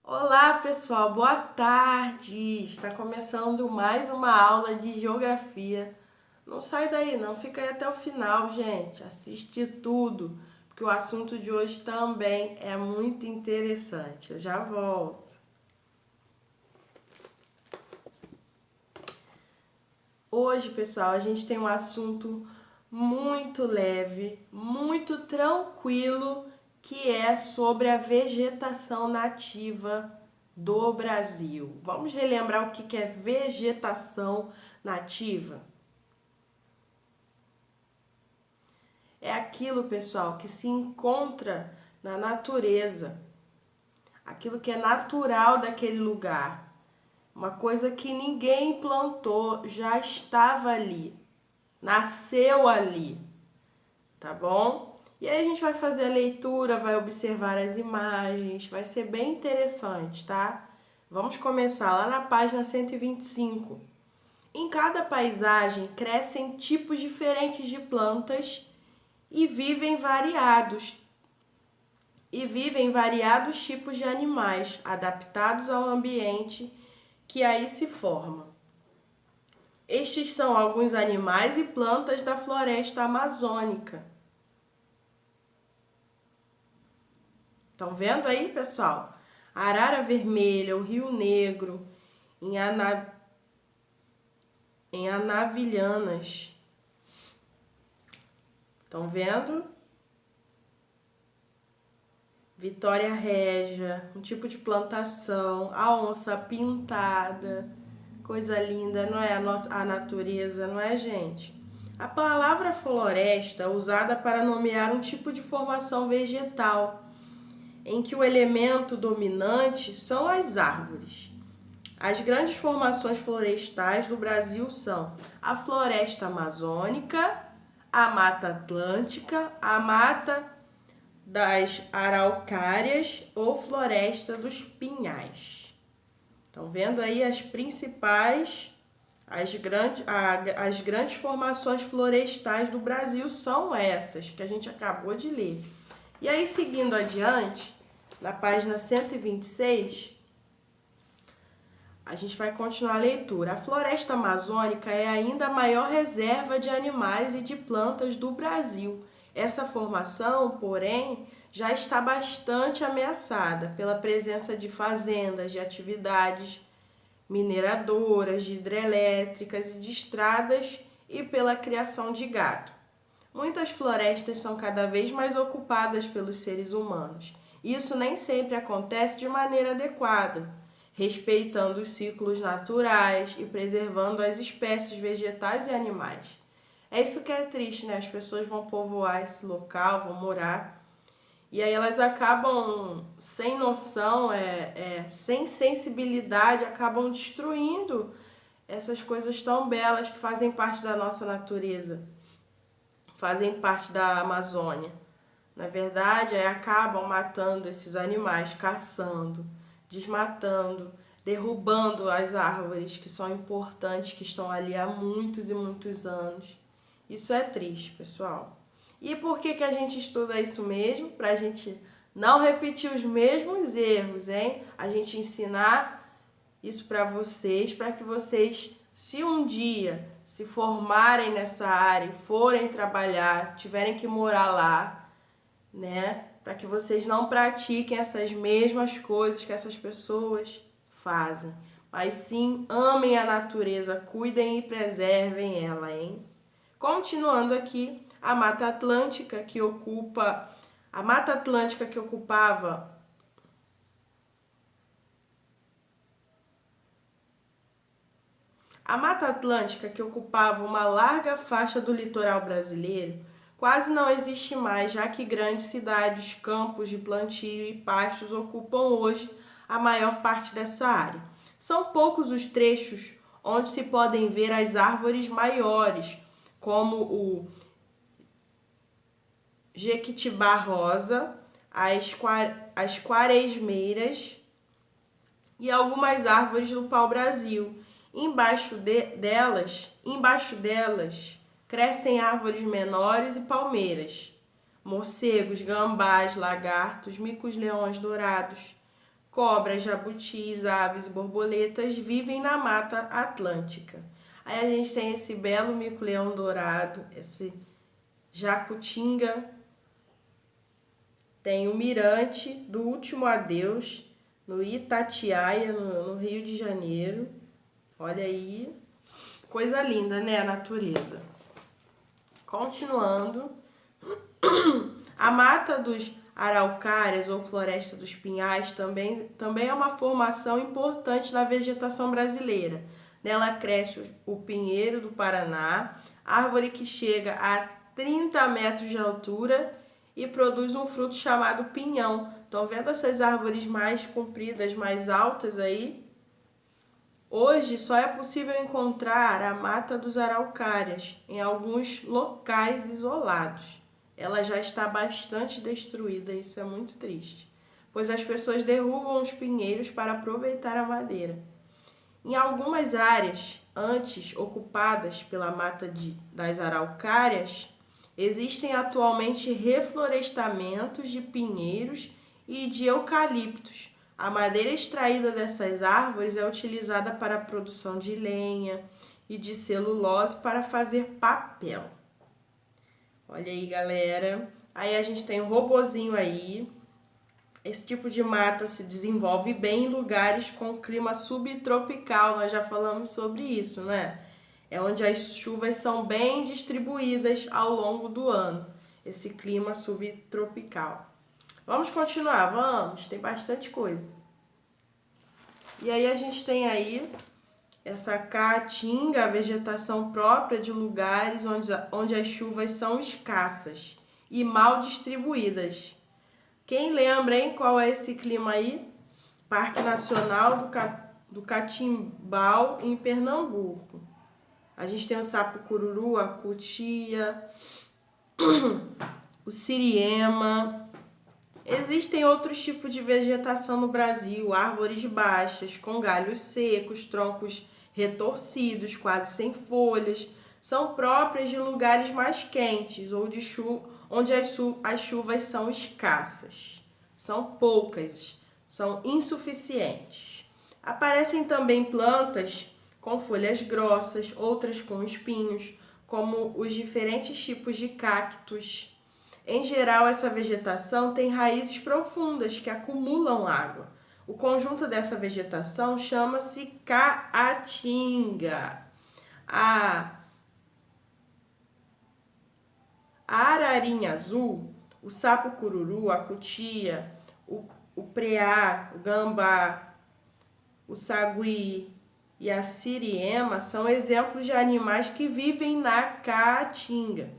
Olá, pessoal, boa tarde! Está começando mais uma aula de geografia. Não sai daí, não, fica aí até o final, gente. Assiste tudo, porque o assunto de hoje também é muito interessante. Eu já volto. Hoje, pessoal, a gente tem um assunto muito leve, muito tranquilo, que é sobre a vegetação nativa do Brasil. Vamos relembrar o que é vegetação nativa? É aquilo, pessoal, que se encontra na natureza, aquilo que é natural daquele lugar, uma coisa que ninguém plantou, já estava ali, nasceu ali, tá bom? E aí a gente vai fazer a leitura, vai observar as imagens, vai ser bem interessante, tá? Vamos começar lá na página 125. Em cada paisagem crescem tipos diferentes de plantas e vivem variados tipos de animais adaptados ao ambiente que aí se forma. Estes são alguns animais e plantas da floresta amazônica. Estão vendo aí, pessoal? A arara vermelha, o rio negro, em, em Anavilhanas. Estão vendo? Vitória régia, um tipo de plantação, a onça pintada, coisa linda, não é a natureza, não é, gente? A palavra floresta é usada para nomear um tipo de formação vegetal, em que o elemento dominante são as árvores. As grandes formações florestais do Brasil são a floresta amazônica, a mata atlântica, a mata das araucárias ou floresta dos pinhais. Estão vendo aí as principais, as grandes formações florestais do Brasil são essas que a gente acabou de ler. E aí, seguindo adiante, na página 126, a gente vai continuar a leitura. A floresta amazônica é ainda a maior reserva de animais e de plantas do Brasil. Essa formação, porém, já está bastante ameaçada pela presença de fazendas, de atividades mineradoras, de hidrelétricas e de estradas e pela criação de gado. Muitas florestas são cada vez mais ocupadas pelos seres humanos. Isso nem sempre acontece de maneira adequada, respeitando os ciclos naturais e preservando as espécies vegetais e animais. É isso que é triste, né? As pessoas vão povoar esse local, vão morar, e aí elas acabam sem noção, sem sensibilidade, acabam destruindo essas coisas tão belas que fazem parte da nossa natureza, fazem parte da Amazônia. Na verdade, aí acabam matando esses animais, caçando, desmatando, derrubando as árvores que são importantes, que estão ali há muitos e muitos anos. Isso é triste, pessoal. E por que a gente estuda isso mesmo? Para a gente não repetir os mesmos erros, hein? A gente ensinar isso para que vocês, se um dia se formarem nessa área, forem trabalhar, tiverem que morar lá, né? Para que vocês não pratiquem essas mesmas coisas que essas pessoas fazem. Mas sim, amem a natureza, cuidem e preservem ela, hein? Continuando aqui, a Mata Atlântica que ocupava uma larga faixa do litoral brasileiro quase não existe mais, já que grandes cidades, campos de plantio e pastos ocupam hoje a maior parte dessa área. São poucos os trechos onde se podem ver as árvores maiores, como o jequitibá rosa, as quaresmeiras e algumas árvores do pau-brasil. Embaixo delas crescem árvores menores e palmeiras, morcegos, gambás, lagartos, micos-leões dourados, cobras, jabutis, aves, borboletas vivem na Mata Atlântica. Aí a gente tem esse belo mico-leão dourado, esse jacutinga, tem o mirante do Último Adeus, no Itatiaia, no Rio de Janeiro. Olha aí, coisa linda, né, a natureza. Continuando, a Mata dos Araucárias ou Floresta dos Pinhais também é uma formação importante na vegetação brasileira. Nela cresce o pinheiro do Paraná, árvore que chega a 30 metros de altura e produz um fruto chamado pinhão. Estão vendo essas árvores mais compridas, mais altas aí? Hoje só é possível encontrar a Mata dos Araucárias em alguns locais isolados. Ela já está bastante destruída, isso é muito triste, pois as pessoas derrubam os pinheiros para aproveitar a madeira. Em algumas áreas antes ocupadas pela Mata das Araucárias, existem atualmente reflorestamentos de pinheiros e de eucaliptos. A madeira extraída dessas árvores é utilizada para a produção de lenha e de celulose para fazer papel. Olha aí, galera. Aí a gente tem um robozinho aí. Esse tipo de mata se desenvolve bem em lugares com clima subtropical. Nós já falamos sobre isso, né? É onde as chuvas são bem distribuídas ao longo do ano. Esse clima subtropical. Vamos continuar? Vamos. Tem bastante coisa. E aí a gente tem aí essa caatinga, a vegetação própria de lugares onde as chuvas são escassas e mal distribuídas. Quem lembra, hein, qual é esse clima aí? Parque Nacional do Catimbau, em Pernambuco. A gente tem o sapo-cururu, a cutia, o siriema. Existem outros tipos de vegetação no Brasil, árvores baixas, com galhos secos, troncos retorcidos, quase sem folhas, são próprias de lugares mais quentes ou onde as chuvas são escassas, são poucas, são insuficientes. Aparecem também plantas com folhas grossas, outras com espinhos, como os diferentes tipos de cactos. Em geral, essa vegetação tem raízes profundas que acumulam água. O conjunto dessa vegetação chama-se caatinga. A ararinha azul, o sapo-cururu, a cutia, o preá, o gambá, o sagui e a siriema são exemplos de animais que vivem na caatinga.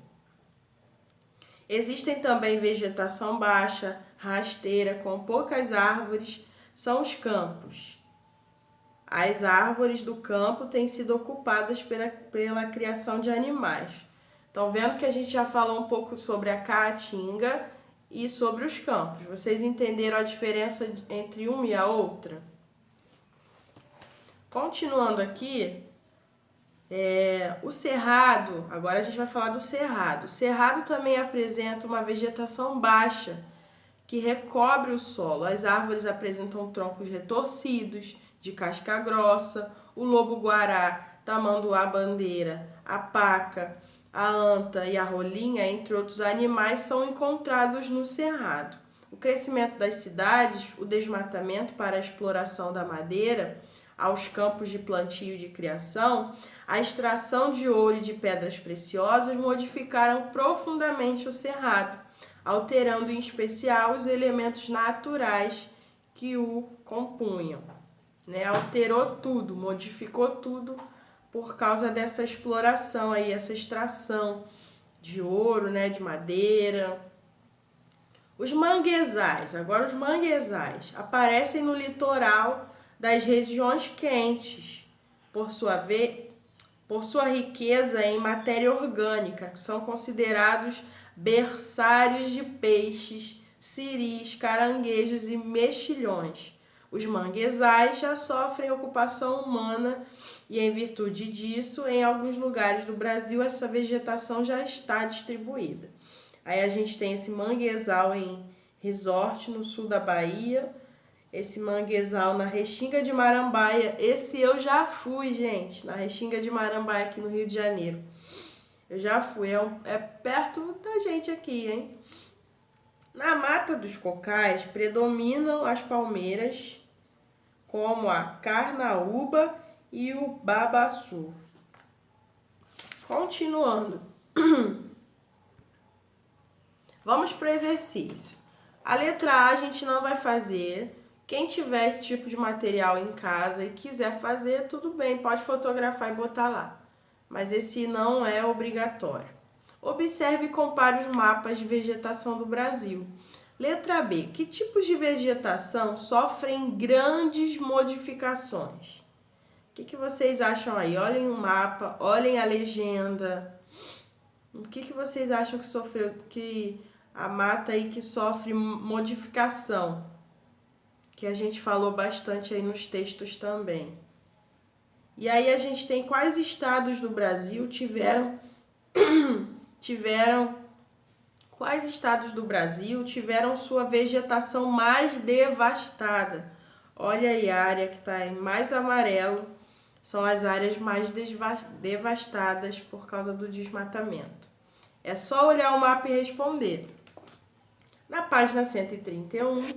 Existem também vegetação baixa, rasteira, com poucas árvores, são os campos. As árvores do campo têm sido ocupadas pela criação de animais. Estão vendo que a gente já falou um pouco sobre a caatinga e sobre os campos. Vocês entenderam a diferença entre uma e a outra? Continuando aqui, o cerrado, agora a gente vai falar do cerrado. O cerrado também apresenta uma vegetação baixa que recobre o solo. As árvores apresentam troncos retorcidos, de casca grossa. O lobo-guará, tamanduá-bandeira, a paca, a anta e a rolinha, entre outros animais, são encontrados no cerrado. O crescimento das cidades, o desmatamento para a exploração da madeira, aos campos de plantio e de criação, a extração de ouro e de pedras preciosas modificaram profundamente o cerrado, alterando em especial os elementos naturais que o compunham. Alterou tudo, modificou tudo por causa dessa exploração aí, essa extração de ouro, de madeira. Os manguezais, agora os manguezais, aparecem no litoral das regiões quentes, por sua riqueza em matéria orgânica, que são considerados berçários de peixes, siris, caranguejos e mexilhões. Os manguezais já sofrem ocupação humana e, em virtude disso, em alguns lugares do Brasil, essa vegetação já está distribuída. Aí a gente tem esse manguezal em Resort, no sul da Bahia. esse manguezal na Restinga de Marambaia. Esse eu já fui, gente, na Restinga de Marambaia aqui no Rio de Janeiro. Eu já fui, é perto da gente aqui, hein? Na Mata dos Cocais predominam as palmeiras, como a carnaúba e o babaçu. Continuando. Vamos para o exercício. A letra A a gente não vai fazer. Quem tiver esse tipo de material em casa e quiser fazer, tudo bem, pode fotografar e botar lá. Mas esse não é obrigatório. Observe e compare os mapas de vegetação do Brasil. Letra B. Que tipos de vegetação sofrem grandes modificações? O que vocês acham aí? Olhem o mapa, olhem a legenda. O que vocês acham que sofreu, que a mata aí que sofre modificação? Que a gente falou bastante aí nos textos também. E aí a gente tem quais estados do Brasil quais estados do Brasil tiveram sua vegetação mais devastada? Olha aí a área que está em mais amarelo, são as áreas mais devastadas por causa do desmatamento. É só olhar o mapa e responder. Na página 131,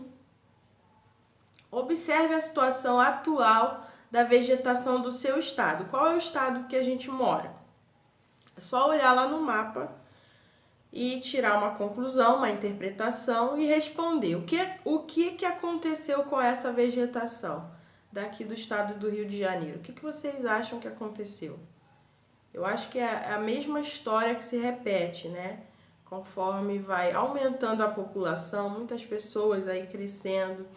observe a situação atual da vegetação do seu estado. Qual é o estado que a gente mora? É só olhar lá no mapa e tirar uma conclusão, uma interpretação e responder. O que aconteceu com essa vegetação daqui do estado do Rio de Janeiro? O que vocês acham que aconteceu? Eu acho que é a mesma história que se repete, né? Conforme vai aumentando a população, muitas pessoas aí crescendo,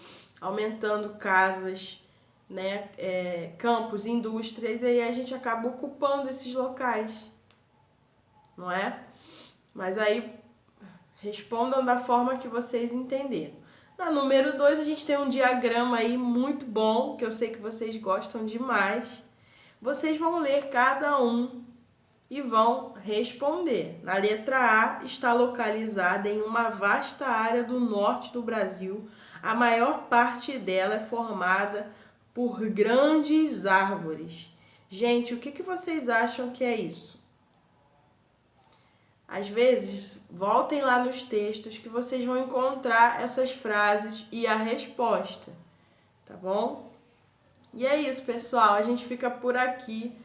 aumentando casas, né? Campos, indústrias, e aí a gente acaba ocupando esses locais, não é? Mas aí respondam da forma que vocês entenderam. Na número 2, a gente tem um diagrama aí muito bom, que eu sei que vocês gostam demais. Vocês vão ler cada um e vão responder. Na letra A, está localizada em uma vasta área do norte do Brasil. A maior parte dela é formada por grandes árvores. Gente, o que vocês acham que é isso? Às vezes, voltem lá nos textos que vocês vão encontrar essas frases e a resposta, tá bom? E é isso, pessoal. A gente fica por aqui.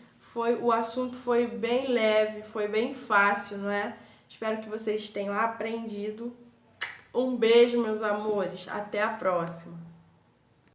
O assunto foi bem leve, foi bem fácil, não é? Espero que vocês tenham aprendido. Um beijo, meus amores. Até a próxima.